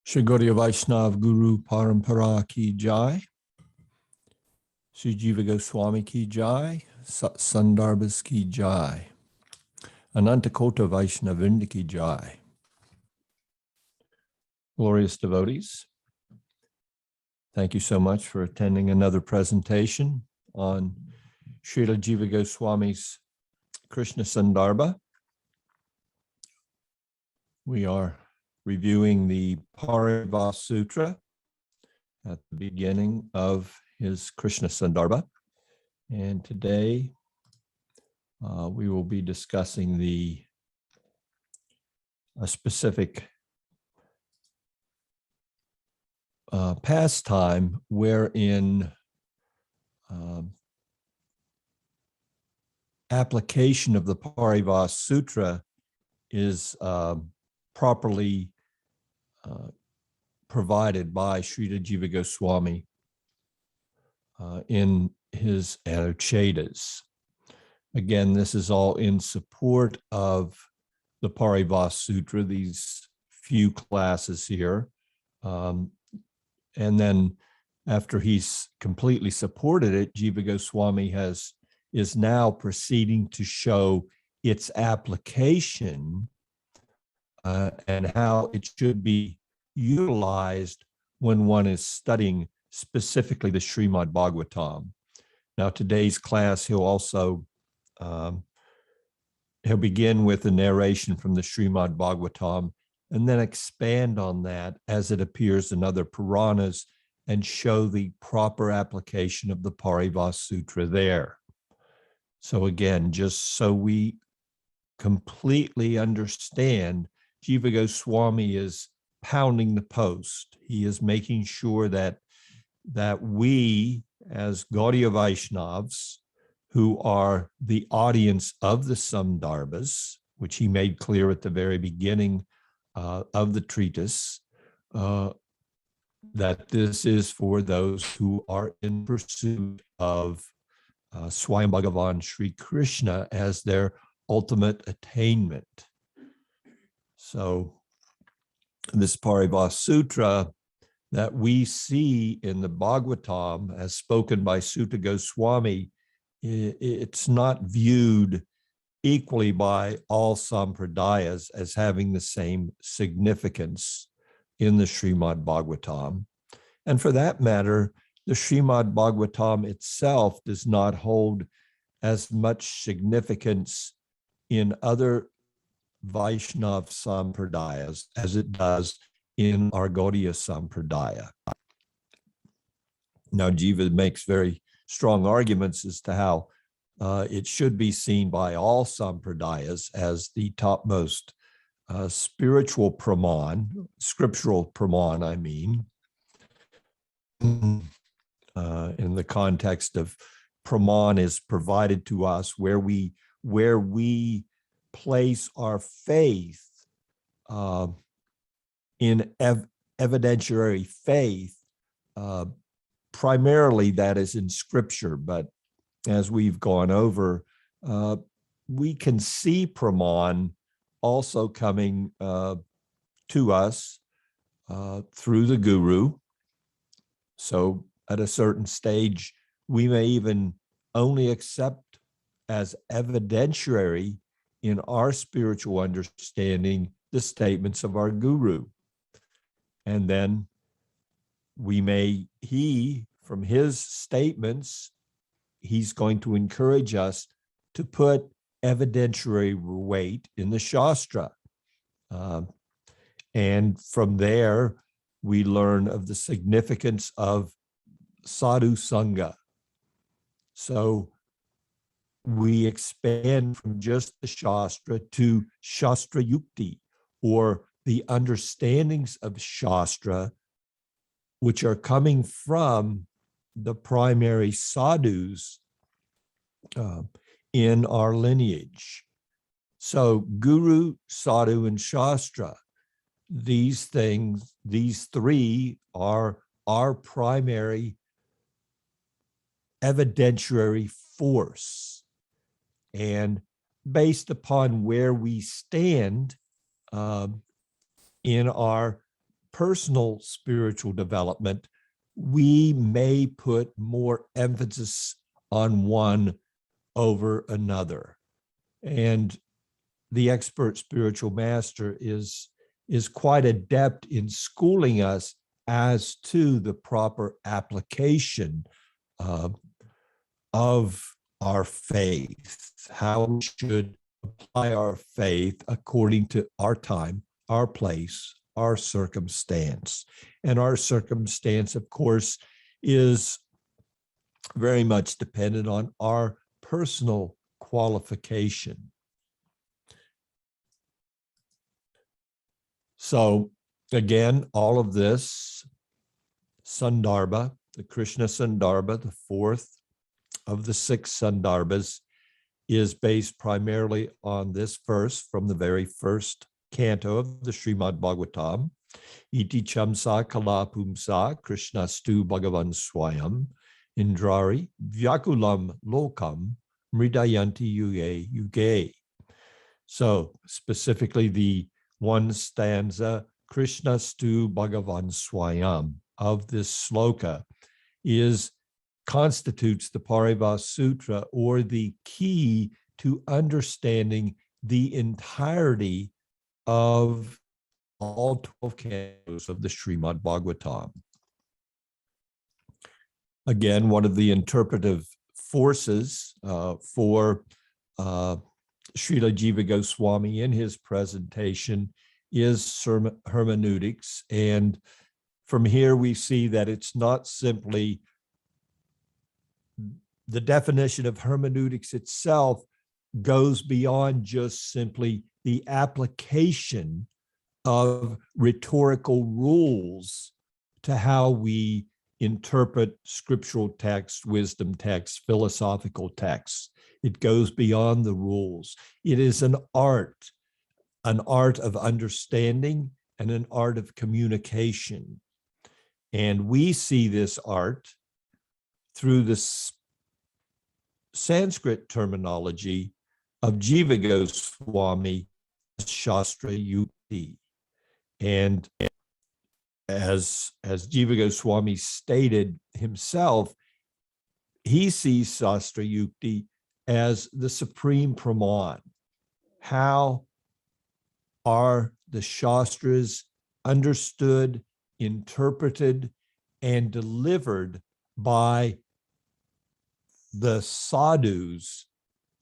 Shri Gaudiya Vaishnav Guru Parampara ki jai, Sri Jiva Goswami ki jai, Sandarbhas ki jai, Ananta Kota Vaishnavinda ki jai. Glorious devotees, thank you so much for attending another presentation on Srila Jiva Goswami's Krishna Sandarbha. We are reviewing the Pariva Sutra at the beginning of his Krishna Sandarbha. And today we will be discussing a specific pastime wherein application of the Pariva Sutra is properly provided by Srila Jiva Goswami in his Anuchetas. Again, this is all in support of the Pariva Sutra, these few classes here. And then after he's completely supported it, Jiva Goswami is now proceeding to show its application and how it should be utilized when one is studying specifically the Srimad Bhagavatam. Now, today's class, he'll also he'll begin with a narration from the Srimad Bhagavatam and then expand on that as it appears in other Puranas and show the proper application of the Pariva Sutra there. So again, just so we completely understand, Jiva Goswami is pounding the post. He is making sure that we, as Gaudiya Vaishnavas, who are the audience of the Sandarbhas, which he made clear at the very beginning of the treatise, that this is for those who are in pursuit of Swayam Bhagavan Sri Krishna as their ultimate attainment. So this Pariva Sutra that we see in the Bhagavatam as spoken by Sutta Goswami, it's not viewed equally by all sampradayas as having the same significance in the Srimad Bhagavatam. And for that matter, the Srimad Bhagavatam itself does not hold as much significance in other Vaishnav sampradayas as it does in our Gaudiya sampradaya. Now, Jiva makes very strong arguments as to how it should be seen by all sampradayas as the topmost spiritual praman, scriptural praman, I mean, in the context of praman is provided to us where we place our faith in evidentiary faith, primarily that is in scripture, but as we've gone over, we can see praman also coming to us through the guru. So at a certain stage, we may even only accept as evidentiary in our spiritual understanding the statements of our guru. And then from his statements, he's going to encourage us to put evidentiary weight in the Shastra. And from there, we learn of the significance of sadhu sangha. So we expand from just the Shastra to Shastra Yukti, or the understandings of Shastra, which are coming from the primary sadhus in our lineage. So Guru, Sadhu, and Shastra, these three are our primary evidentiary force. And based upon where we stand in our personal spiritual development, we may put more emphasis on one over another. And the expert spiritual master is quite adept in schooling us as to the proper application of our faith, how we should apply our faith according to our time, our place, our circumstance. And our circumstance, of course, is very much dependent on our personal qualification. So again, all of this, Sandarbha, the Krishna Sandarbha, the fourth of the 6 Sandarbhas, is based primarily on this verse from the very first canto of the Srimad Bhagavatam. Iti chamsa kalapumsa kṛṣṇastu Bhagavān svayam indrari vyakulam lokam mridayanti yuge yuge. So specifically the one stanza, kṛṣṇastu Bhagavān svayam, of this sloka constitutes the Pariva Sutra, or the key to understanding the entirety of all 12 cantos of the Srimad Bhagavatam. Again, one of the interpretive forces for Srila Jiva Goswami in his presentation is hermeneutics. And from here we see that it's not simply the definition of hermeneutics itself goes beyond just simply the application of rhetorical rules to how we interpret scriptural texts, wisdom texts, philosophical texts. It goes beyond the rules. It is an art of understanding and an art of communication. And we see this art through the Sanskrit terminology of Jiva Goswami, Shastra Yukti. And as Jiva Goswami stated himself, he sees Shastra Yukti as the supreme praman. How are the Shastras understood, interpreted, and delivered by the sadhus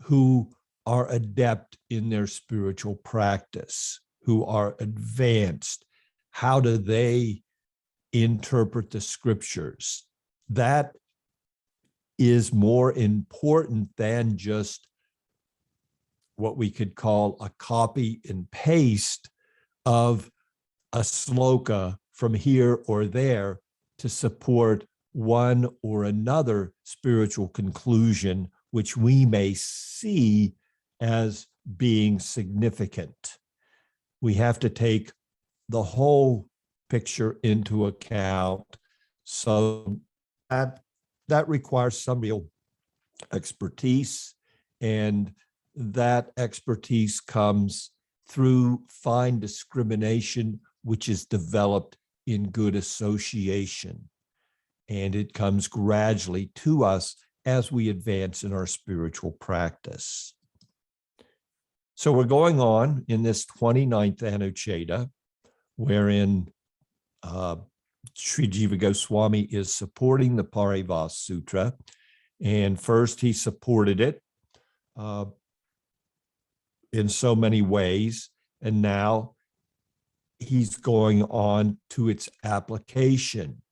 who are adept in their spiritual practice, who are advanced? How do they interpret the scriptures? That is more important than just what we could call a copy and paste of a sloka from here or there to support one or another spiritual conclusion, which we may see as being significant. We have to take the whole picture into account. So that requires some real expertise, and that expertise comes through fine discrimination, which is developed in good association. And it comes gradually to us as we advance in our spiritual practice. So we're going on in this 29th Anucheta, wherein Sri Jiva Goswami is supporting the Pariva Sutra. And first he supported it in so many ways, and now he's going on to its application.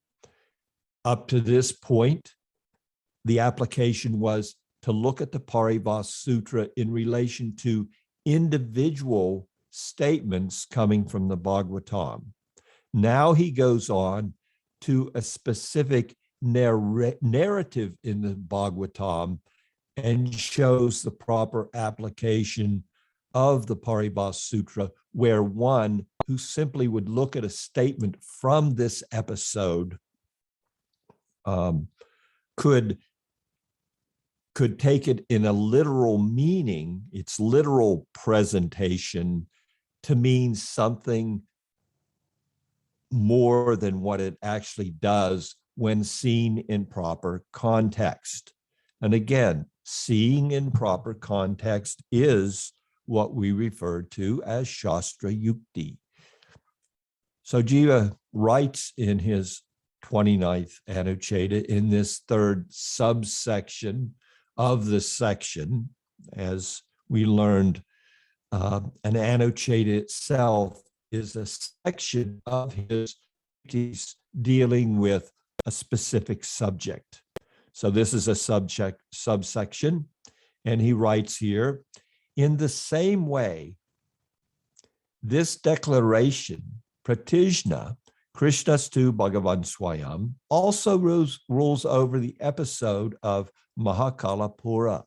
Up to this point, the application was to look at the Pariva Sutra in relation to individual statements coming from the Bhagavatam. Now he goes on to a specific narrative in the Bhagavatam and shows the proper application of the Pariva Sutra, where one who simply would look at a statement from this episode could take it in a literal meaning, its literal presentation, to mean something more than what it actually does when seen in proper context. And again, seeing in proper context is what we refer to as Shastra Yukti. So Jiva writes in his 29th Anucheta, in this third subsection of the section, as we learned, an Anucheta itself is a section of his dealing with a specific subject. So this is a subsection, and he writes here, in the same way, this declaration, pratijna, kṛṣṇas Bhagavān svayam, also rules over the episode of Mahakalapura.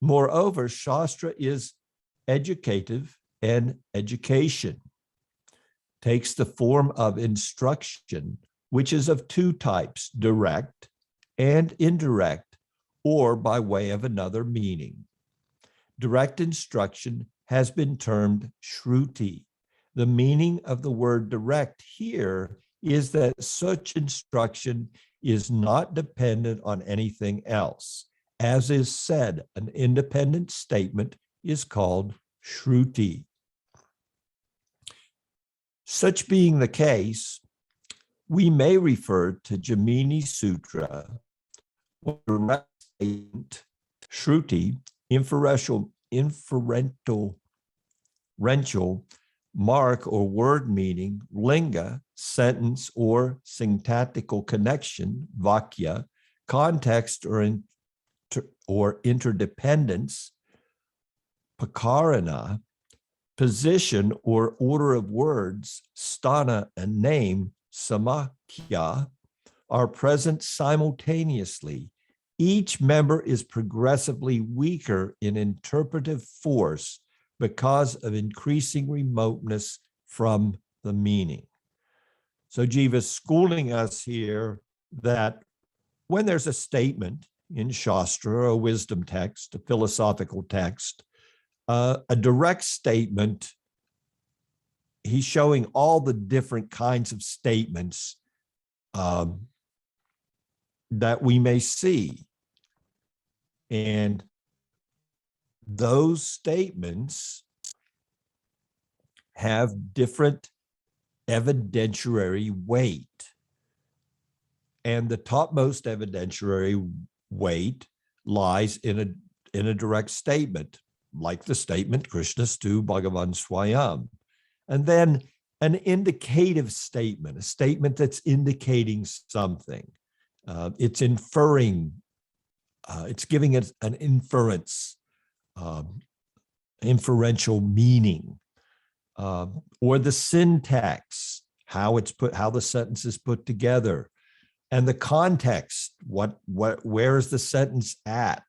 Moreover, Shastra is educative and education, takes the form of instruction, which is of two types, direct and indirect, or by way of another meaning. Direct instruction has been termed śruti. The meaning of the word direct here is that such instruction is not dependent on anything else. As is said, an independent statement is called śruti. Such being the case, we may refer to Jaimini-sūtra, or direct statement, śruti, inferential mark or word meaning, liṅga, sentence or syntactical connection, vakya, context or interdependence, pakarana, position or order of words, sthana and name, samakhya, are present simultaneously. Each member is progressively weaker in interpretive force because of increasing remoteness from the meaning. So Jiva is schooling us here that when there's a statement in Shastra, a wisdom text, a philosophical text, a direct statement, he's showing all the different kinds of statements that we may see. And those statements have different evidentiary weight. And the topmost evidentiary weight lies in a direct statement, like the statement, kṛṣṇas Bhagavān svayam. And then an indicative statement, a statement that's indicating something. It's inferring, it's giving it an inference, inferential meaning, or the syntax, how the sentence is put together, and the context, where is the sentence at?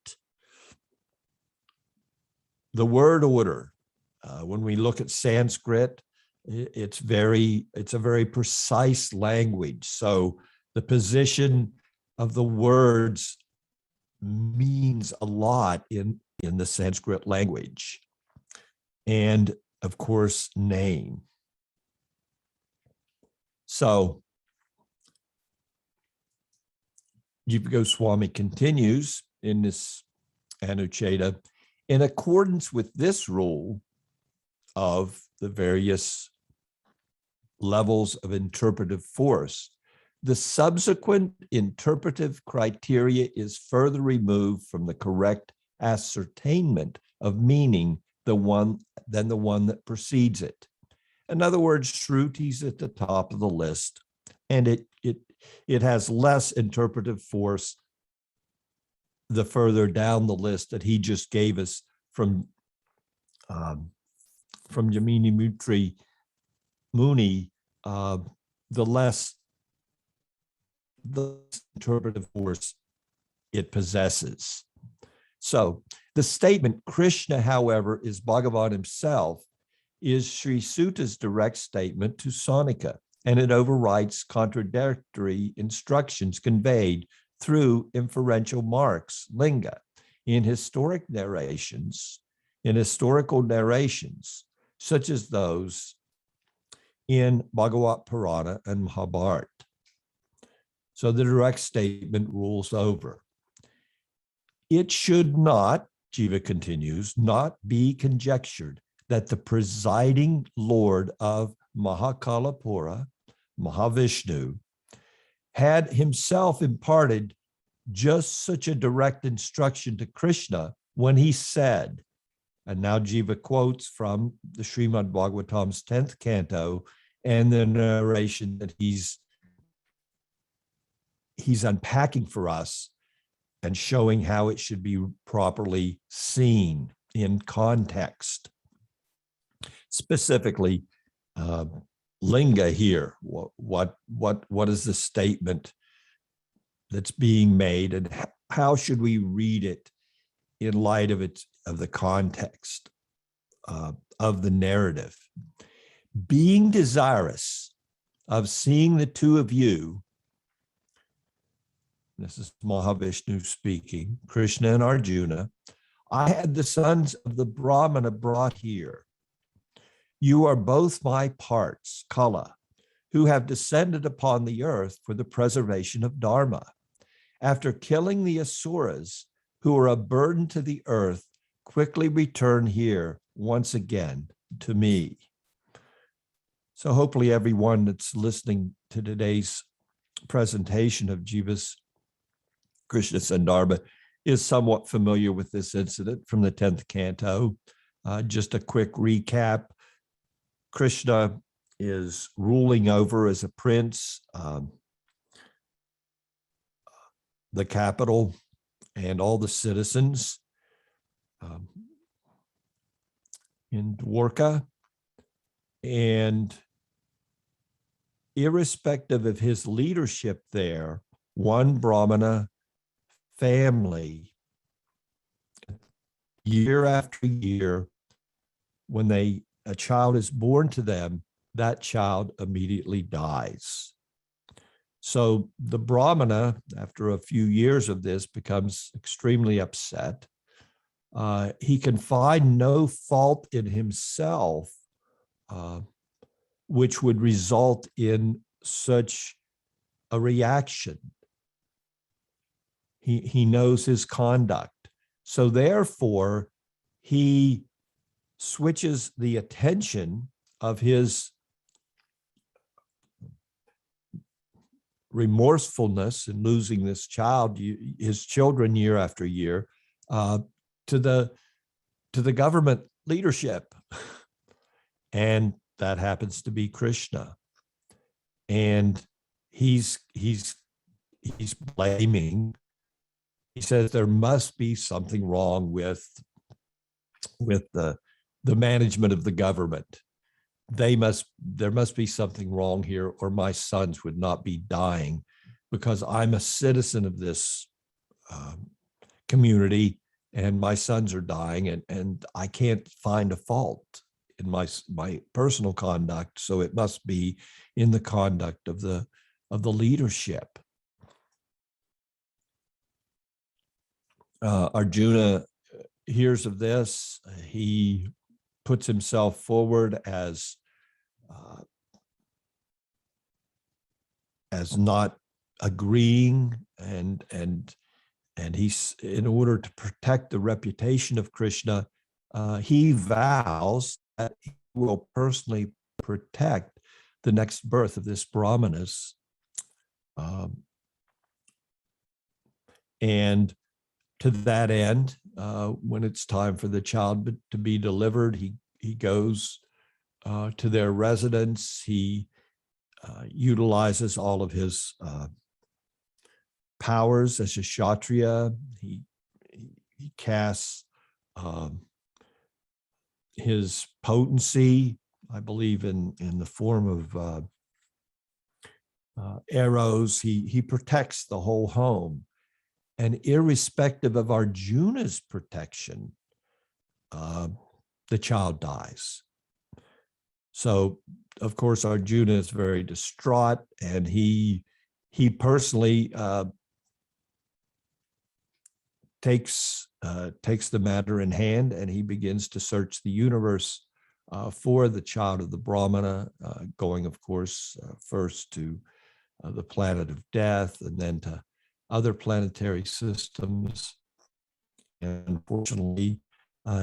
The word order, when we look at Sanskrit, it's a very precise language. So the position of the words means a lot in the Sanskrit language. And of course, name. So Jiva Goswami continues in this Anucheta, in accordance with this rule of the various levels of interpretive force, the subsequent interpretive criteria is further removed from the correct ascertainment of meaning than the one that precedes it. In other words, śruti's at the top of the list, and it has less interpretive force the further down the list that he just gave us from Jaimini-sūtra Muni, the less the interpretive force it possesses. So the statement, Krishna, however, is Bhagavan himself, is Sri Suta's direct statement to Sonika, and it overrides contradictory instructions conveyed through inferential marks, liṅga, in historical narrations, such as those in Bhagavad Purana and Mahabharata. So the direct statement rules over. It should not, Jiva continues, not be conjectured that the presiding Lord of Mahakalapura, Mahavishnu, had himself imparted just such a direct instruction to Krishna when he said, and now Jiva quotes from the Srimad Bhagavatam's 10th canto and the narration that he's unpacking for us and showing how it should be properly seen in context. Specifically, liṅga here. What is the statement that's being made, and how should we read it in light of the context of the narrative? Being desirous of seeing the two of you, this is Mahavishnu speaking, Krishna and Arjuna, I had the sons of the Brahmana brought here. You are both my parts, Kala, who have descended upon the earth for the preservation of Dharma. After killing the Asuras, who are a burden to the earth, quickly return here once again to me. So hopefully everyone that's listening to today's presentation of Jiva's Krishna Sandarbha is somewhat familiar with this incident from the 10th canto. Just a quick recap. Krishna is ruling over as a prince the capital and all the citizens in Dwarka. And irrespective of his leadership there, one Brahmana family, year after year, when a child is born to them, that child immediately dies. So the Brahmana, after a few years of this, becomes extremely upset. He can find no fault in himself, which would result in such a reaction. He knows his conduct. So therefore, he switches the attention of his remorsefulness in losing this child, his children year after year, to the government leadership. And that happens to be Krishna. And he's blaming. He says there must be something wrong with the management of the government. There must be something wrong here, or my sons would not be dying, because I'm a citizen of this community and my sons are dying, and I can't find a fault in my personal conduct. So it must be in the conduct of the leadership. Arjuna hears of this. He puts himself forward as not agreeing, and he's, in order to protect the reputation of Krishna, he vows that he will personally protect the next birth of this Brahmanas. And to that end, when it's time for the child to be delivered, he goes to their residence. He utilizes all of his powers as a Kshatriya. He casts his potency, I believe, in the form of arrows. He protects the whole home. And irrespective of Arjuna's protection, the child dies. So, of course, Arjuna is very distraught, and he personally takes the matter in hand, and he begins to search the universe for the child of the Brahmana, going, of course, first to the planet of death and then to other planetary systems. And unfortunately,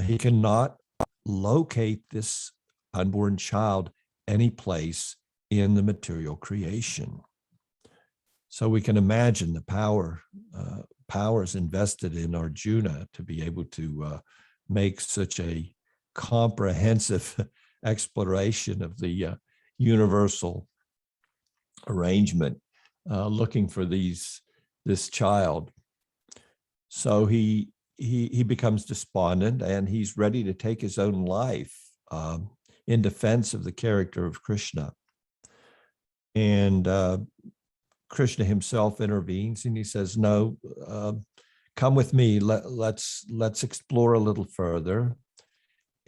he cannot locate this unborn child any place in the material creation. So we can imagine the powers invested in Arjuna to be able to make such a comprehensive exploration of the universal arrangement, looking for this child. So he becomes despondent, and he's ready to take his own life in defense of the character of Krishna. And Krishna himself intervenes, and he says, "No, come with me. Let's explore a little further."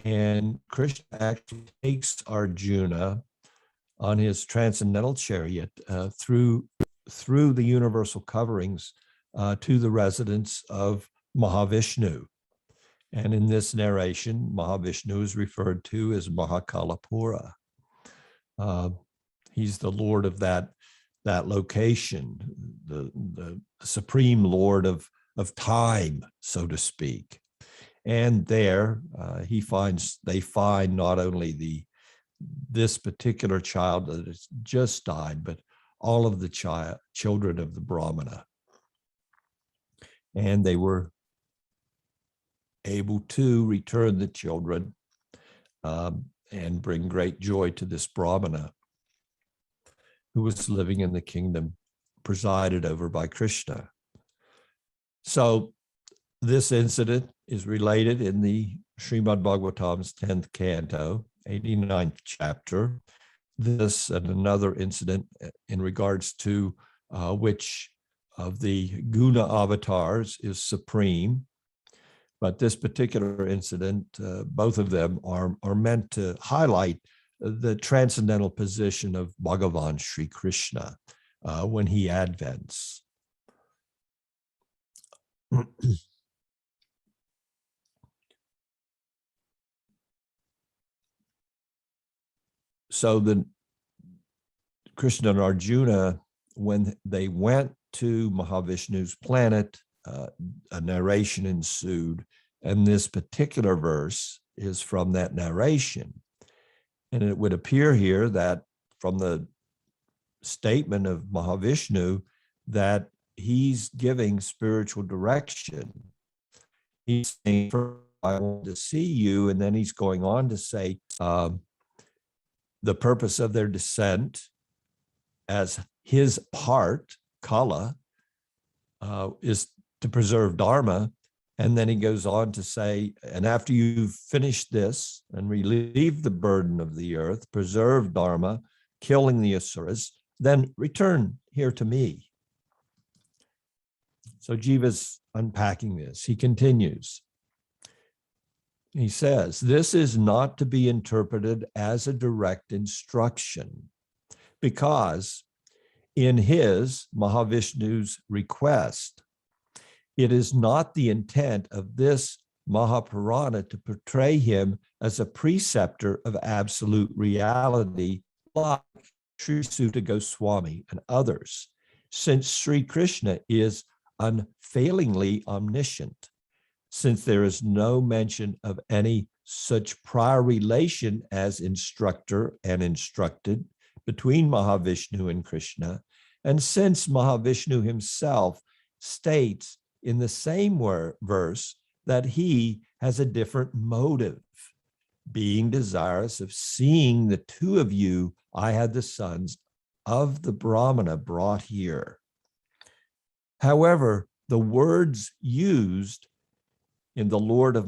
And Krishna actually takes Arjuna on his transcendental chariot through the universal coverings to the residence of Mahavishnu. And in this narration, Mahavishnu is referred to as Mahakalapura. He's the Lord of that location, the supreme Lord of time, so to speak. And there they find not only this particular child that has just died, but all of the children of the Brahmana. And they were able to return the children and bring great joy to this Brahmana who was living in the kingdom presided over by Krishna. So this incident is related in the Srimad Bhagavatam's 10th canto, 89th chapter. This and another incident in regards to which of the guna avatars is supreme. But this particular incident, both of them are meant to highlight the transcendental position of Bhagavan Sri Krishna when he advents. So the Krishna and Arjuna, when they went to Mahavishnu's planet, a narration ensued, and this particular verse is from that narration. And it would appear here that from the statement of Mahavishnu that he's giving spiritual direction. He's saying, "I want to see you," and then he's going on to say the purpose of their descent as his part, Kala, is to preserve Dharma. And then he goes on to say, and after you've finished this and relieve the burden of the earth, preserve Dharma, killing the asuras, then return here to me. So Jiva's unpacking this. He continues. He says, this is not to be interpreted as a direct instruction, because in his, Mahavishnu's request, it is not the intent of this Mahapurana to portray him as a preceptor of absolute reality like Sri Suta Goswami and others, since Sri Krishna is unfailingly omniscient, since there is no mention of any such prior relation as instructor and instructed between Mahavishnu and Krishna, and since Mahavishnu himself states in the same verse that he has a different motive, being desirous of seeing the two of you, I had the sons of the Brahmana brought here. However, the words used in the Lord of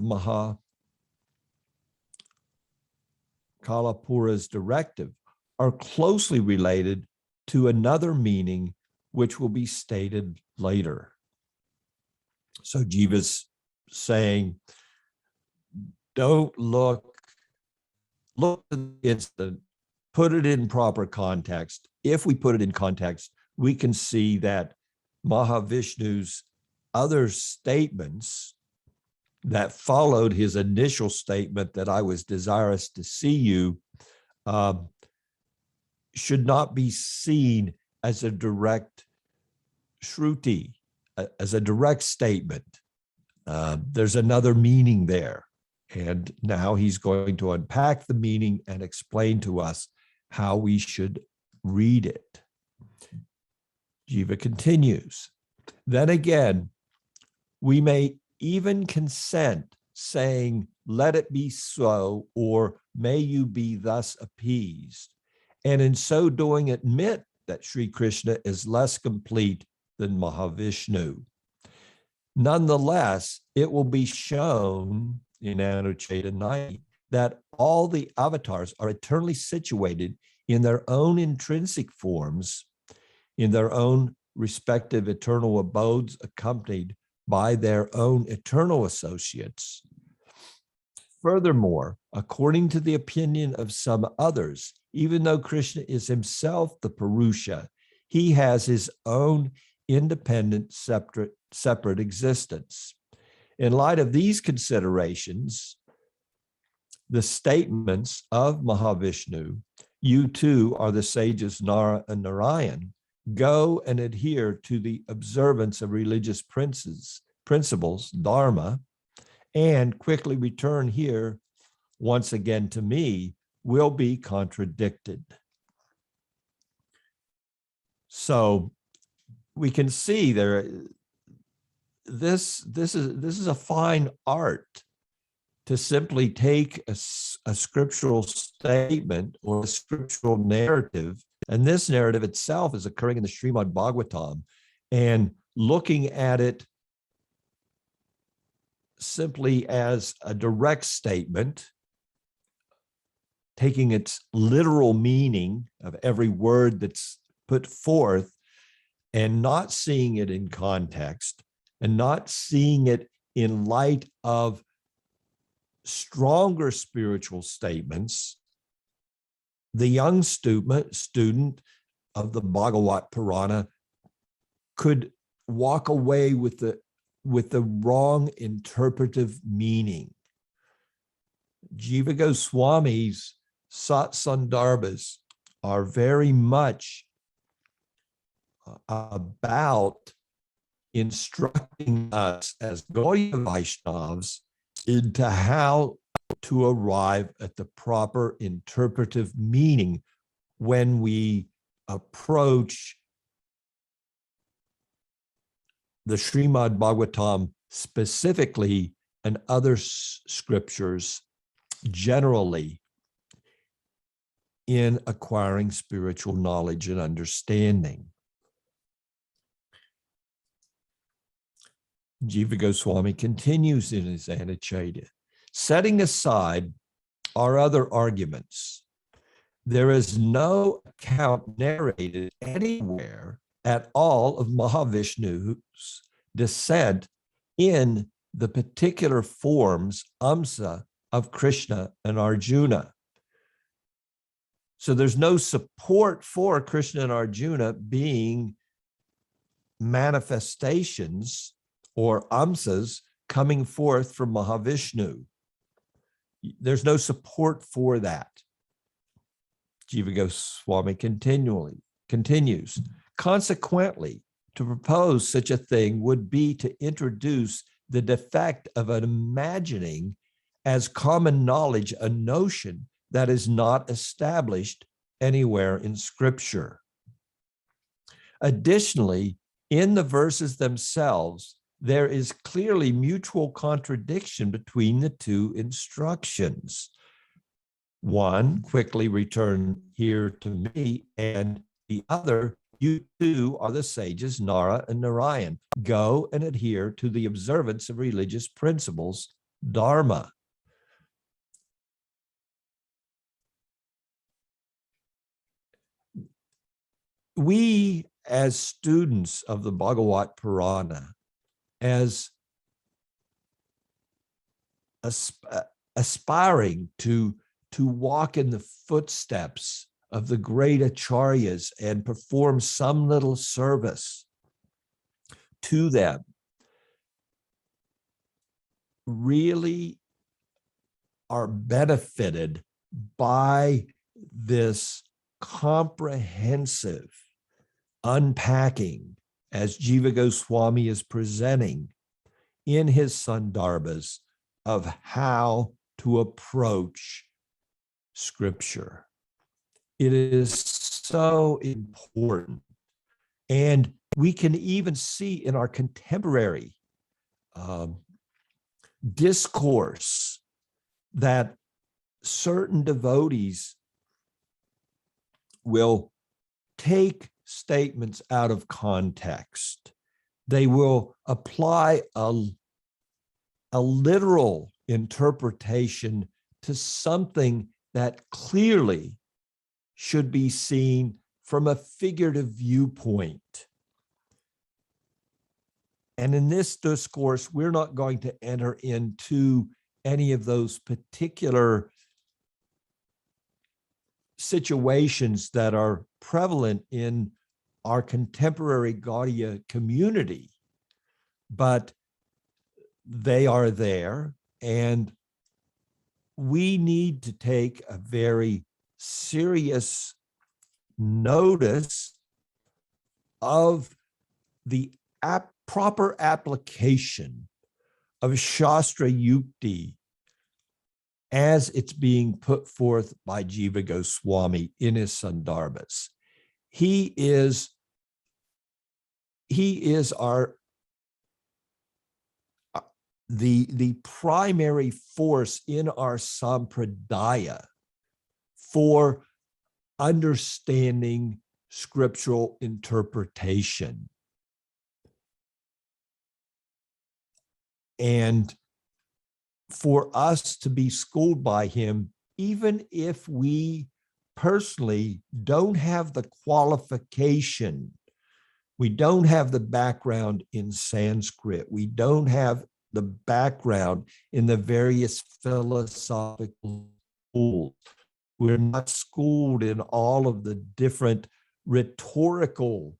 Mahakalapura's directive are closely related to another meaning, which will be stated later. So Jiva's saying, don't look at the incident, put it in proper context. If we put it in context, we can see that Mahavishnu's other statements that followed his initial statement that I was desirous to see you should not be seen as a direct śruti, as a direct statement. There's another meaning there. And now he's going to unpack the meaning and explain to us how we should read it. Jiva continues. Then again, we may even consent, saying, let it be so, or may you be thus appeased. And in so doing, admit that Sri Krishna is less complete than Mahavishnu. Nonetheless, it will be shown in Anucheta 90 that all the avatars are eternally situated in their own intrinsic forms, in their own respective eternal abodes, accompanied by their own eternal associates. Furthermore, according to the opinion of some others, even though Krishna is himself the Purusha, he has his own independent, separate existence. In light of these considerations, the statements of Mahavishnu, you too are the sages Nara and Narayan, go and adhere to the observance of religious principles, dharma, and quickly return here once again to me, will be contradicted. So we can see there, this is a fine art to simply take a scriptural statement or a scriptural narrative, and this narrative itself is occurring in the Srimad Bhagavatam, and looking at it simply as a direct statement, taking its literal meaning of every word that's put forth, and not seeing it in context, and not seeing it in light of stronger spiritual statements, the young student of the Bhagavat Purana could walk away with the wrong interpretive meaning. Jiva Goswami's Sandarbhas are very much about instructing us as Gaudiya Vaishnavas into how to arrive at the proper interpretive meaning when we approach the Srimad Bhagavatam specifically and other scriptures generally in acquiring spiritual knowledge and understanding. Jiva Goswami continues in his Anucheta, setting aside our other arguments. There is no account narrated anywhere at all of Mahavishnu's descent in the particular forms, aṁśa, of Krishna and Arjuna. So there's no support for Krishna and Arjuna being manifestations or aṁśas coming forth from Mahavishnu. There's no support for that. Jiva Goswami continues. Consequently, to propose such a thing would be to introduce the defect of an imagining as common knowledge a notion that is not established anywhere in Scripture. Additionally, in the verses themselves, there is clearly mutual contradiction between the two instructions. One, quickly return here to me, and the other, you too are the sages Nara and Narayan. Go and adhere to the observance of religious principles, dharma. We, as students of the Bhagavat Purana, as aspiring to walk in the footsteps of the great acharyas and perform some little service to them, really are benefited by this comprehensive unpacking as Jiva Goswami is presenting in his Sandarbhas of how to approach scripture. It is so important. And we can even see in our contemporary discourse that certain devotees will take statements out of context. They will apply a literal interpretation to something that clearly should be seen from a figurative viewpoint. And in this discourse, we're not going to enter into any of those particular situations that are prevalent in our contemporary Gaudiya community, but they are there, and we need to take a very serious notice of the proper application of Shastra Yukti as it's being put forth by Jiva Goswami in his Sandarbhas. He is the primary force in our sampradaya for understanding scriptural interpretation. And for us to be schooled by him, even if we personally don't have the qualification, we don't have the background in Sanskrit, we don't have the background in the various philosophical schools, we're not schooled in all of the different rhetorical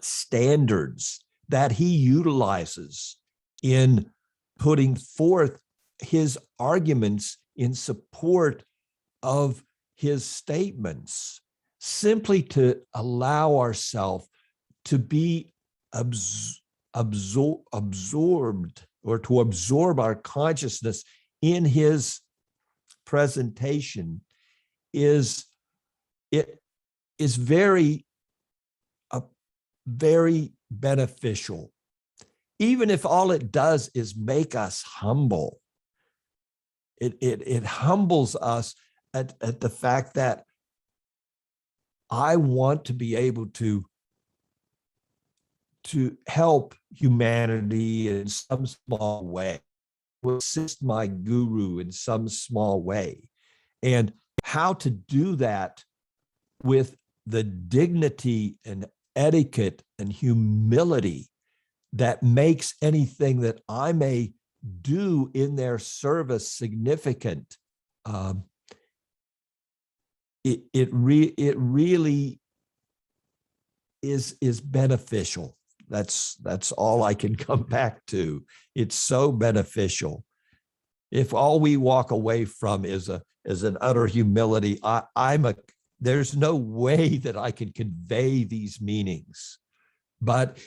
standards that he utilizes in putting forth his arguments in support of his statements, simply to allow ourselves to be absorbed, or to absorb our consciousness in his presentation is very beneficial, even if all it does is make us humble. It humbles us at the fact that I want to be able to help humanity in some small way, to assist my guru in some small way, and how to do that with the dignity and etiquette and humility that makes anything that I may do in their service significant. It really is beneficial. That's all I can come back to. It's so beneficial. If all we walk away from is an utter humility, there's no way that I can convey these meanings, but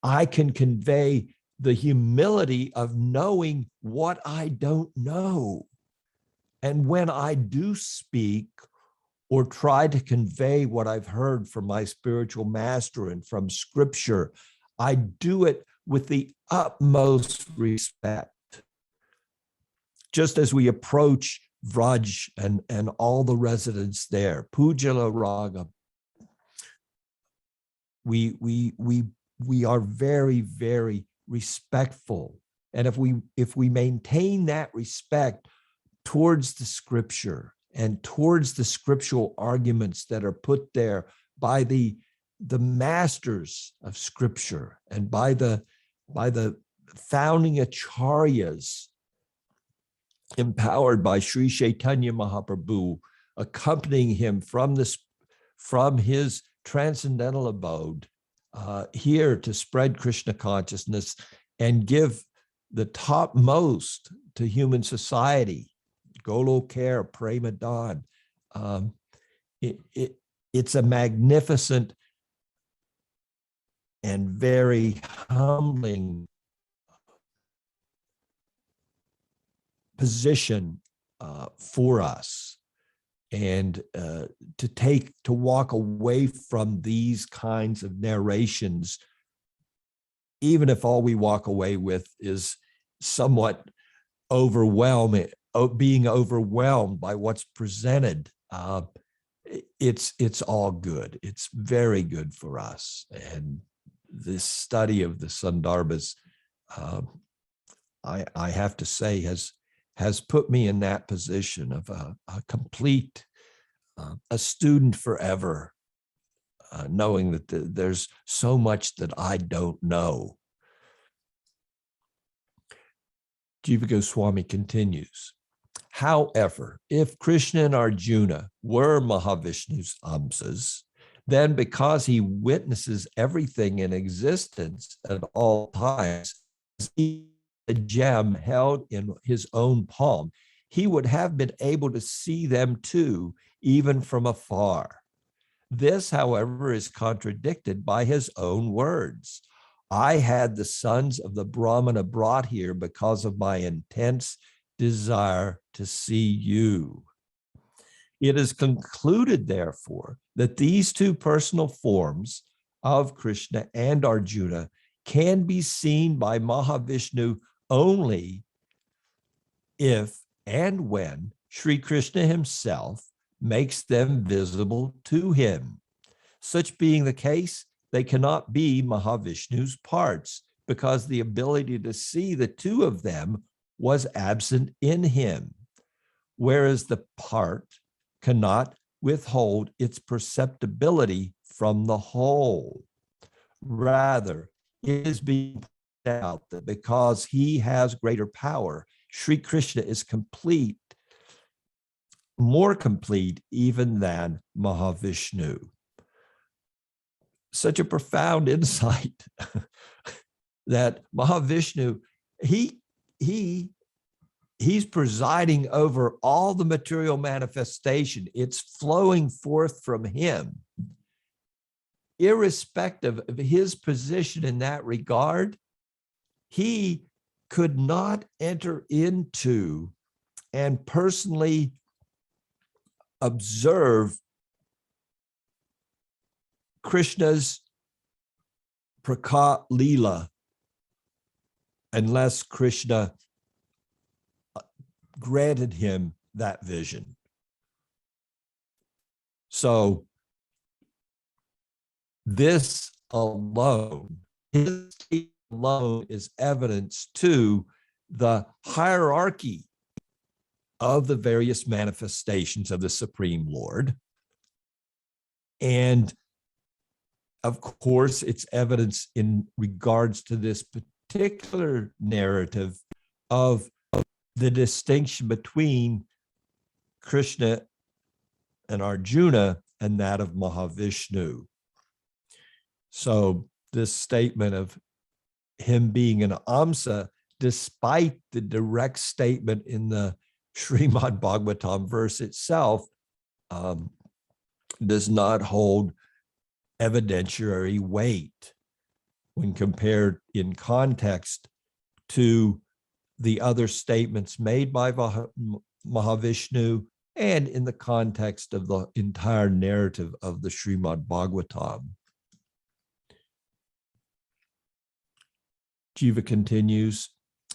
I can convey the humility of knowing what I don't know. And when I do speak or try to convey what I've heard from my spiritual master and from scripture, I do it with the utmost respect. Just as we approach Vraj and all the residents there, Pujala Raga, we are very, very respectful. And if we maintain that respect towards the scripture and towards the scriptural arguments that are put there by the masters of scripture and by the founding acharyas, empowered by Sri Chaitanya Mahaprabhu, accompanying him from his transcendental abode here to spread Krishna consciousness and give the topmost to human society, Golokare, Prema Dan. It's a magnificent and very humbling position for us. And to walk away from these kinds of narrations, even if all we walk away with is somewhat overwhelming, being overwhelmed by what's presented, it's all good. It's very good for us. And this study of the Sandarbhas, I have to say, has put me in that position of a complete, a student forever, knowing that there's so much that I don't know. Jiva Goswami continues, however, if Krishna and Arjuna were Mahavishnu's aṁśas, then because he witnesses everything in existence at all times, a gem held in his own palm, he would have been able to see them too, even from afar. This, however, is contradicted by his own words. I had the sons of the Brahmana brought here because of my intense desire to see you. It is concluded, therefore, that these two personal forms of Krishna and Arjuna can be seen by Mahavishnu only if and when Sri Krishna himself makes them visible to him. Such being the case, they cannot be Mahavishnu's parts, because the ability to see the two of them was absent in him, whereas the part cannot withhold its perceptibility from the whole. Rather, it is being pointed out that because he has greater power, Sri Krishna is complete, more complete even than Mahavishnu. Such a profound insight that Mahavishnu, he's presiding over all the material manifestation. It's flowing forth from him. Irrespective of his position in that regard, he could not enter into and personally observe Krishna's Praka Leela unless Krishna granted him that vision. So this alone, his alone is evidence to the hierarchy of the various manifestations of the Supreme Lord. And of course, it's evidence in regards to this particular narrative of the distinction between Krishna and Arjuna and that of Mahavishnu. So this statement of him being an aṁśa, despite the direct statement in the Srimad Bhagavatam verse itself, does not hold evidentiary weight when compared in context to the other statements made by Mahavishnu and in the context of the entire narrative of the Srimad Bhagavatam. Jiva continues,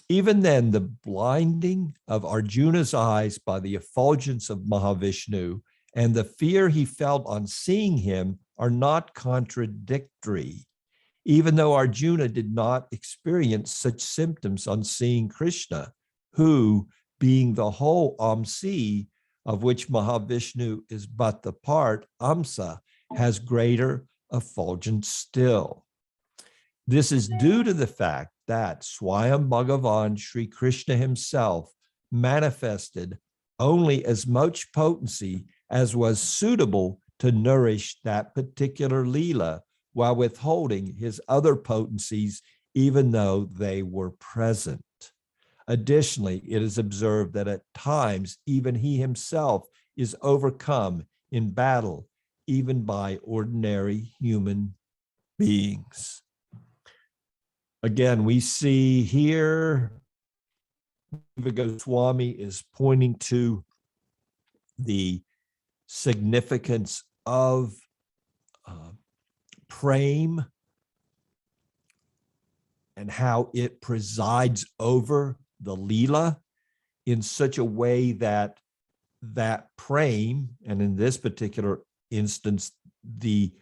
even then the blinding of Arjuna's eyes by the effulgence of Mahavishnu and the fear he felt on seeing him are not contradictory, even though Arjuna did not experience such symptoms on seeing Krishna, who, being the whole aṁśa, of which Mahavishnu is but the part, aṁśa, has greater effulgence still. This is due to the fact that Swayam Bhagavan Sri Krishna himself manifested only as much potency as was suitable to nourish that particular Leela, while withholding his other potencies even though they were present. Additionally, it is observed that at times, even he himself is overcome in battle, even by ordinary human beings. Again, we see here, Jiva Goswami is pointing to the significance of prema and how it presides over the lila in such a way that prema, and in this particular instance, the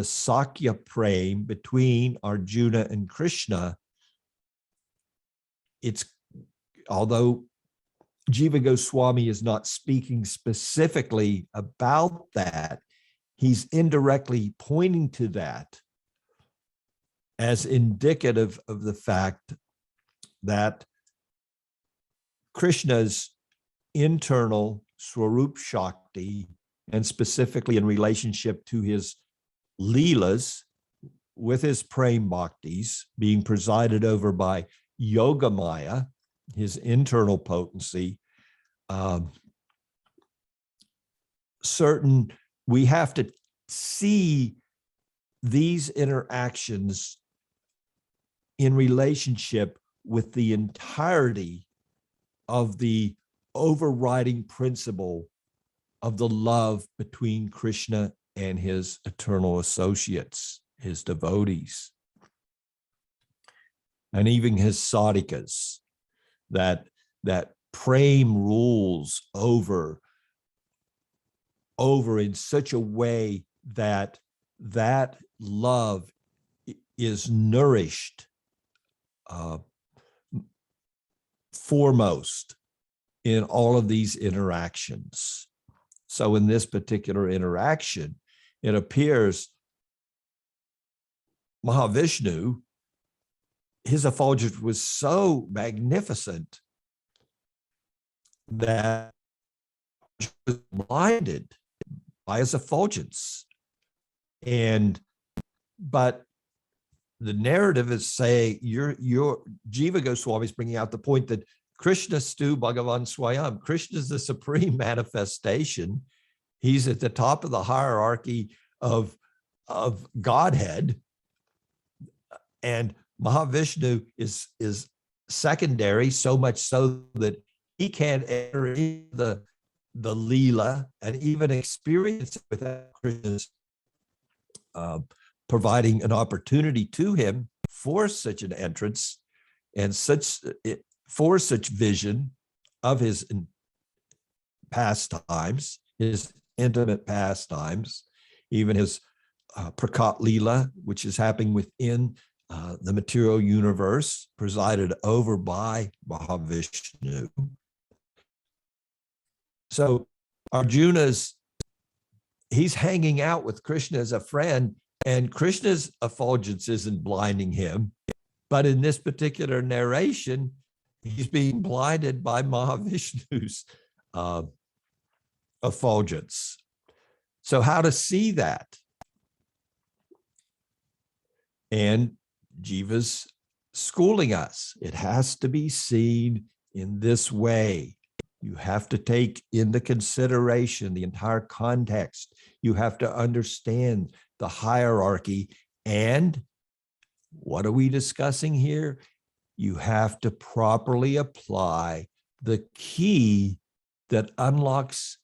Sakya prema between Arjuna and Krishna, although Jiva Goswami is not speaking specifically about that, he's indirectly pointing to that as indicative of the fact that Krishna's internal Swarup Shakti, and specifically in relationship to his Leelas with his prema bhaktis being presided over by Yogamaya, his internal potency, we have to see these interactions in relationship with the entirety of the overriding principle of the love between Krishna and his eternal associates, his devotees, and even his sadhikas, that prema rules over in such a way that love is nourished foremost in all of these interactions. So in this particular interaction, it appears Mahavishnu, his effulgence was so magnificent that he was blinded by his effulgence. But the narrative is saying, your Jiva Goswami is bringing out the point that Krishna stu Bhagavan Swayam. Krishna is the supreme manifestation. He's at the top of the hierarchy of Godhead, and Mahavishnu is secondary, so much so that he can't enter into the Leela and even experience it without Krishna's providing an opportunity to him for such an entrance and for such vision of his pastimes, his intimate pastimes, even his Prakat Leela, which is happening within the material universe, presided over by Mahavishnu. So he's hanging out with Krishna as a friend, and Krishna's effulgence isn't blinding him. But in this particular narration, he's being blinded by Mahavishnu's effulgence. So how to see that? And Jiva's schooling us. It has to be seen in this way. You have to take into consideration the entire context. You have to understand the hierarchy. And what are we discussing here? You have to properly apply the key that unlocks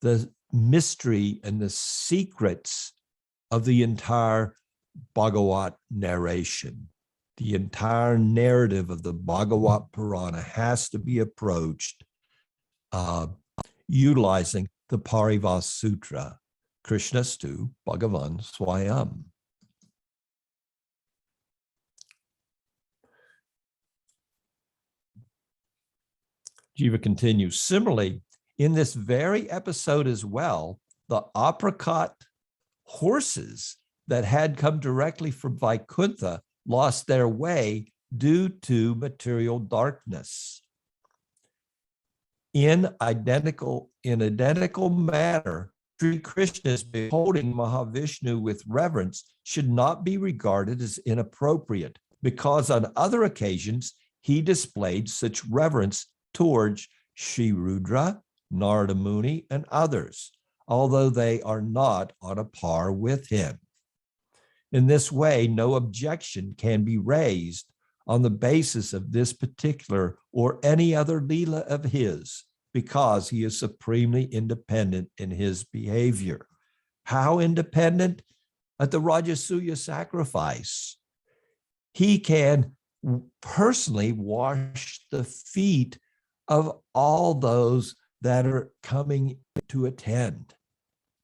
the mystery and the secrets of the entire Bhagavat narration. The entire narrative of the Bhagavat Purana has to be approached utilizing the Pariva Sutra, Krishnastu Bhagavan Swayam. Jiva continues. Similarly, in this very episode as well, the apricot horses that had come directly from Vaikuntha lost their way due to material darkness. In identical manner, Sri Krishna's beholding Mahavishnu with reverence should not be regarded as inappropriate, because on other occasions he displayed such reverence towards Sri Rudra, Narada Muni, and others, although they are not on a par with him. In this way, no objection can be raised on the basis of this particular or any other Leela of his, because he is supremely independent in his behavior. How independent? At the Rajasuya sacrifice, he can personally wash the feet of all those that are coming to attend.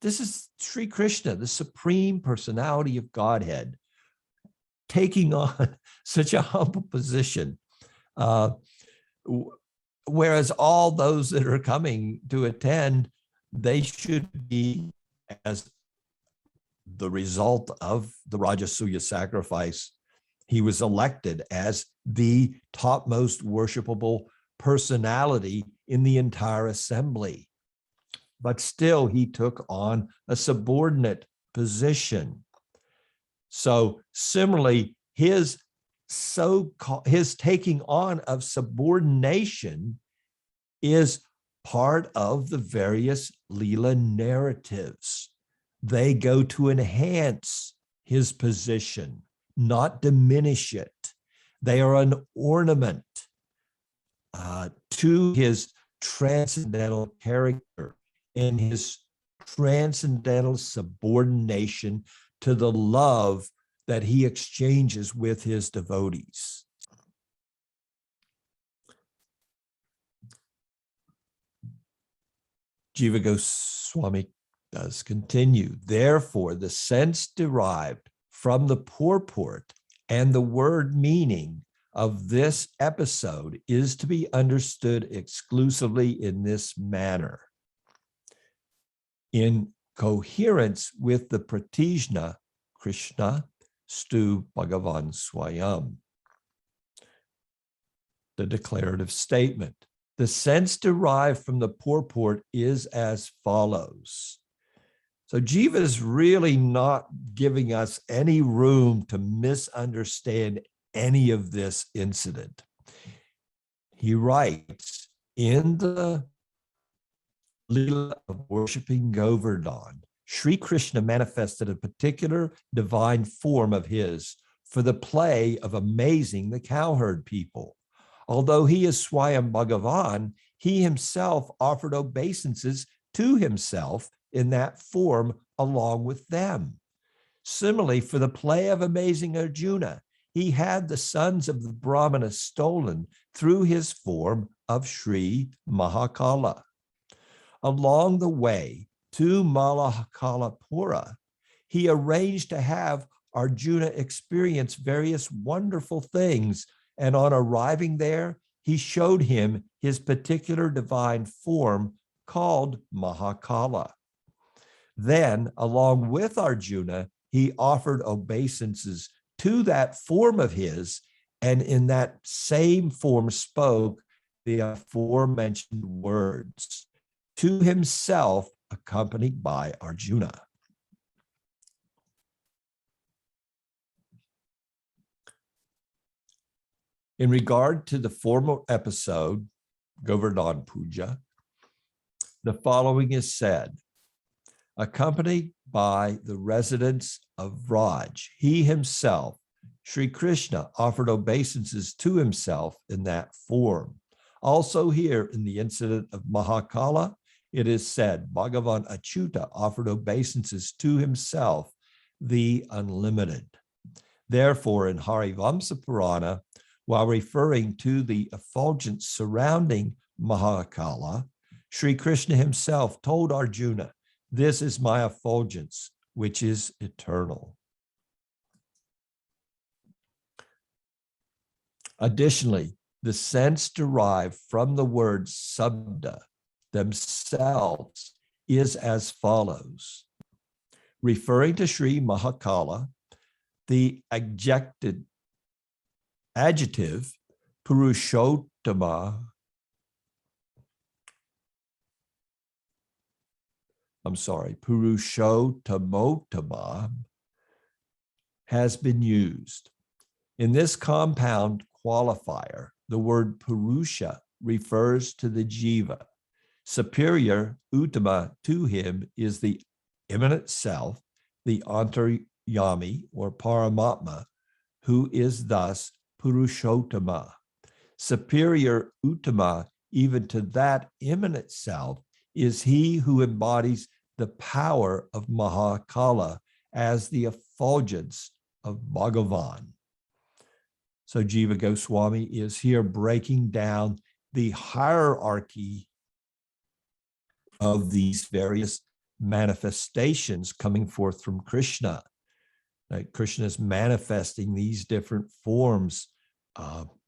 This is Sri Krishna, the Supreme Personality of Godhead, taking on such a humble position, whereas all those that are coming to attend, they should be, as the result of the Rajasuya sacrifice, he was elected as the topmost worshipable personality in the entire assembly. But still, he took on a subordinate position. So similarly, his taking on of subordination is part of the various Leela narratives. They go to enhance his position, not diminish it. They are an ornament to his transcendental character and his transcendental subordination to the love that he exchanges with his devotees. Jiva Goswami does continue. Therefore, the sense derived from the purport and the word meaning of this episode is to be understood exclusively in this manner. In coherence with the pratijna, Krishna stu Bhagavān svayam, the declarative statement. The sense derived from the purport is as follows. So Jiva is really not giving us any room to misunderstand any of this incident. He writes, in the Leela of worshiping Govardhan, Sri Krishna manifested a particular divine form of his for the play of amazing the cowherd people. Although he is Swayam Bhagavan, he himself offered obeisances to himself in that form along with them. Similarly, for the play of amazing Arjuna, he had the sons of the Brahmana stolen through his form of Sri Mahākāla. Along the way to Mahakalapura, he arranged to have Arjuna experience various wonderful things, and on arriving there, he showed him his particular divine form called Mahākāla. Then, along with Arjuna, he offered obeisances to that form of his, and in that same form spoke the aforementioned words to himself, accompanied by Arjuna. In regard to the former episode, Govardhan Puja, the following is said. Accompanied by the residents of Raj, he himself, Sri Krishna, offered obeisances to himself in that form. Also here in the incident of Mahākāla, it is said, Bhagavan Achyuta offered obeisances to himself, the unlimited. Therefore, in Harivamsa Purana, while referring to the effulgence surrounding Mahākāla, Sri Krishna himself told Arjuna, this is my effulgence, which is eternal. Additionally, the sense derived from the words sabda themselves is as follows. Referring to Sri Mahākāla, the adjective Purushottama, Purushottamotama has been used. In this compound qualifier, the word Purusha refers to the jiva. Superior, uttama, to him is the immanent self, the antaryami or paramatma, who is thus Purushottama. Superior, uttama, even to that immanent self, is he who embodies the power of Mahākāla as the effulgence of Bhagavān. So Jiva Goswami is here breaking down the hierarchy of these various manifestations coming forth from Krishna. Krishna is manifesting these different forms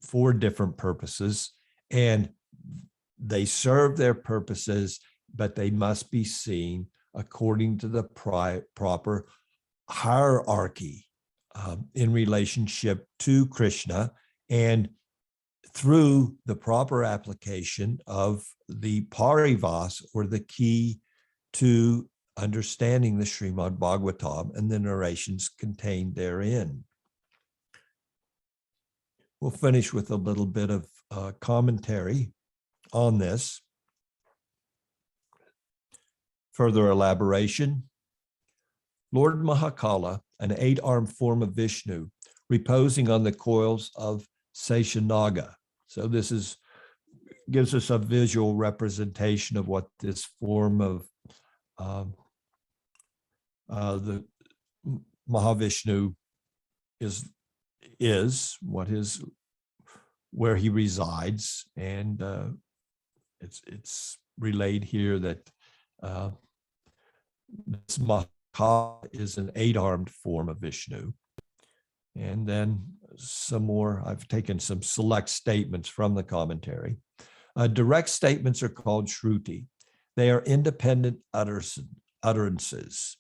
for different purposes, and they serve their purposes, but they must be seen according to the proper hierarchy in relationship to Krishna, and through the proper application of the Paribhasa, or the key to understanding the Srimad Bhagavatam and the narrations contained therein. We'll finish with a little bit of commentary on this. Further elaboration. Lord Mahākāla, an 8-armed form of Vishnu, reposing on the coils of Seshanaga. So this gives us a visual representation of what this form of the Mahavishnu is where he resides, and it's relayed here that this Mahākāla is an 8-armed form of Vishnu. And then some more, I've taken some select statements from the commentary. Direct statements are called śruti. They are independent utterances.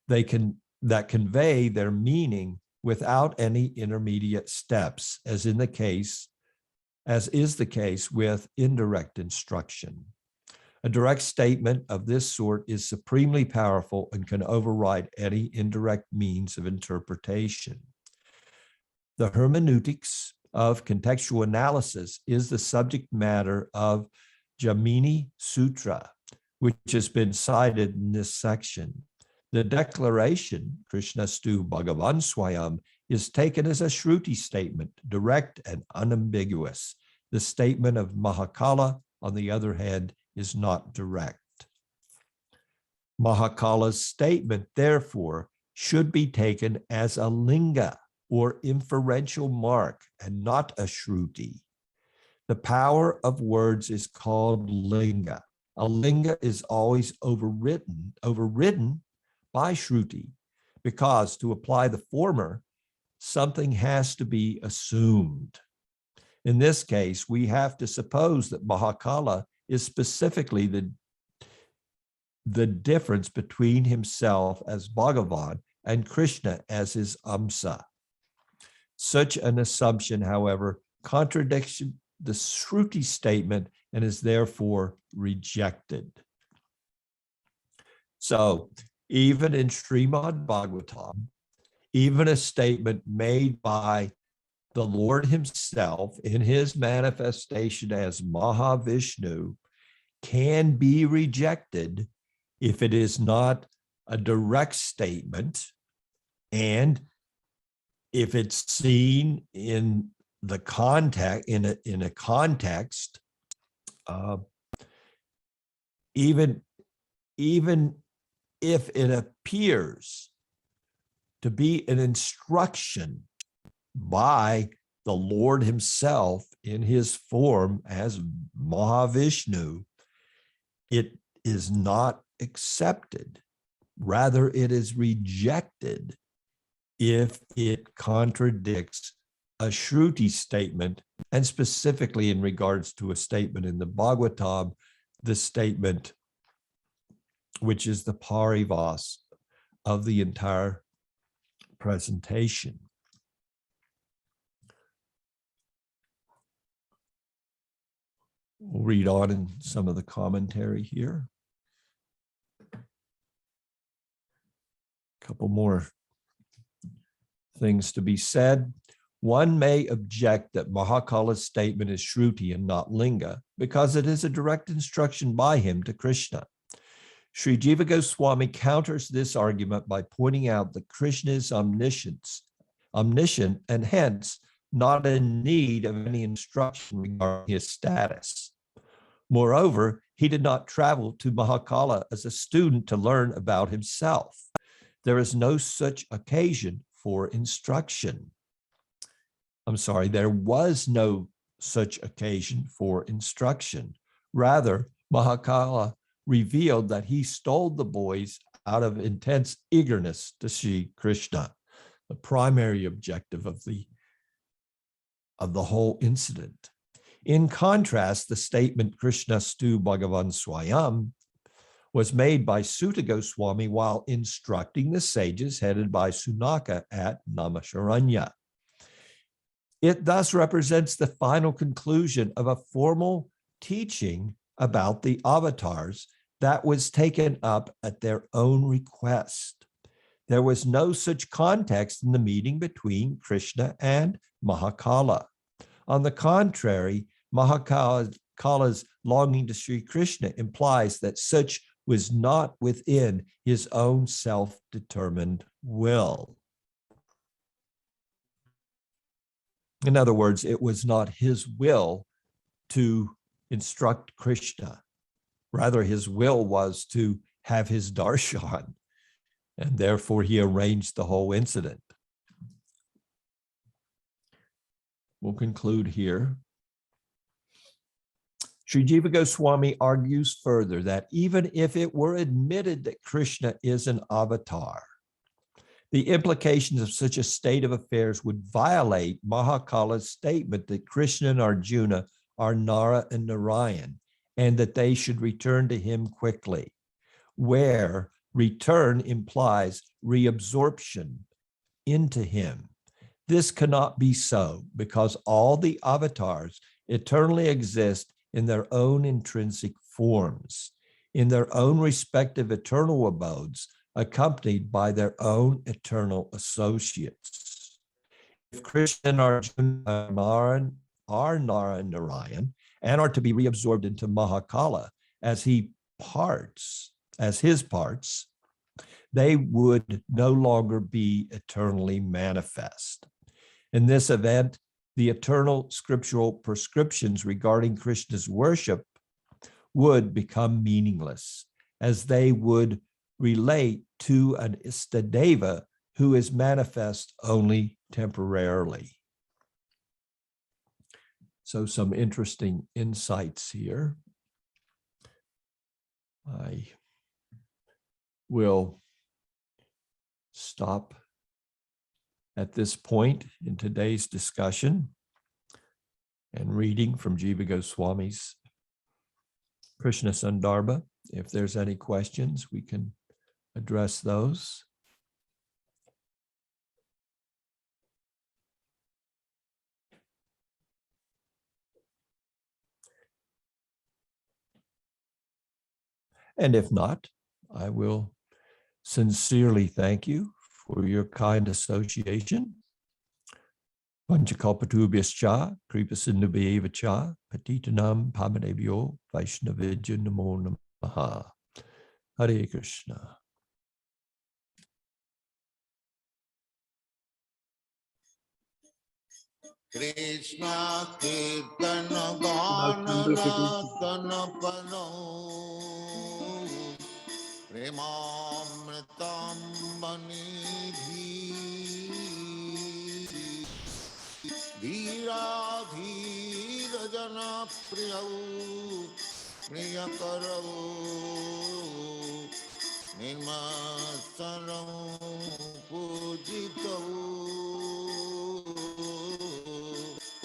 That convey their meaning without any intermediate steps, as is the case with indirect instruction. A direct statement of this sort is supremely powerful and can override any indirect means of interpretation. The hermeneutics of contextual analysis is the subject matter of Jaimini-sūtra, which has been cited in this section. The declaration, kṛṣṇastu Bhagavān svayam, is taken as a śruti statement, direct and unambiguous. The statement of Mahākāla, on the other hand, is not direct. Mahākāla's statement, therefore, should be taken as a liṅga, or inferential mark, and not a śruti. The power of words is called liṅga. A liṅga is always overridden by śruti, because to apply the former, something has to be assumed. In this case, we have to suppose that Mahākāla is specifically the difference between himself as Bhagavan and Krishna as his aṁśa. Such an assumption, however, contradicts the śruti statement and is therefore rejected. So even in Srimad Bhagavatam, even a statement made by the Lord himself in his manifestation as Mahavishnu can be rejected if it is not a direct statement, and if it's seen in the context, in a context, even if it appears to be an instruction by the Lord himself in his form as Mahavishnu, it is not accepted. Rather, it is rejected if it contradicts a śruti statement, and specifically in regards to a statement in the Bhagavatam, the statement which is the Paribhasa of the entire presentation. We'll read on in some of the commentary here. A couple more things to be said. One may object that Mahākāla's statement is śruti and not liṅga because it is a direct instruction by him to Krishna. Sri Jiva Goswami counters this argument by pointing out that Krishna is omniscient and hence not in need of any instruction regarding his status. Moreover, he did not travel to Mahākāla as a student to learn about himself. There is no such occasion for instruction. There was no such occasion for instruction. Rather, Mahākāla revealed that he stole the boys out of intense eagerness to see Krishna, the primary objective of the whole incident. In contrast, the statement kṛṣṇastu Bhagavān svayam was made by Sutta Goswami while instructing the sages headed by Sunaka at Namasharanya. It thus represents the final conclusion of a formal teaching about the avatars that was taken up at their own request. There was no such context in the meeting between Krishna and Mahākāla. On the contrary, Mahākāla's longing to Sri Krishna implies that such was not within his own self-determined will. In other words, it was not his will to instruct Krishna. Rather, his will was to have his darshan, and therefore he arranged the whole incident. We'll conclude here. Sri Jiva Goswami argues further that even if it were admitted that Krishna is an avatar, the implications of such a state of affairs would violate Mahākāla's statement that Krishna and Arjuna are Nara and Narayan, and that they should return to him quickly, where return implies reabsorption into him. This cannot be so because all the avatars eternally exist in their own intrinsic forms, in their own respective eternal abodes, accompanied by their own eternal associates. If Krishna and Arjuna are Nara and Narayan and are to be reabsorbed into Mahākāla as his parts, they would no longer be eternally manifest. In this event, the eternal scriptural prescriptions regarding Krishna's worship would become meaningless, as they would relate to an Istadeva who is manifest only temporarily. So some interesting insights here. I will stop at this point in today's discussion and reading from Jiva Goswami's Krishna Sandarbha. If there's any questions, we can address those. And if not, I will sincerely thank you for your kind association. Panchakalpatubhyascha, kripasindhubhyevacha, patitanam pavanebhyo, vaishnavijya namo namaha. Hare Krishna. Krishna Kirtana Gana Ratana Pano Premamritam Banidhi Dhira Dhira Jana Priyau Priyakarau Nirmasaram Pujitau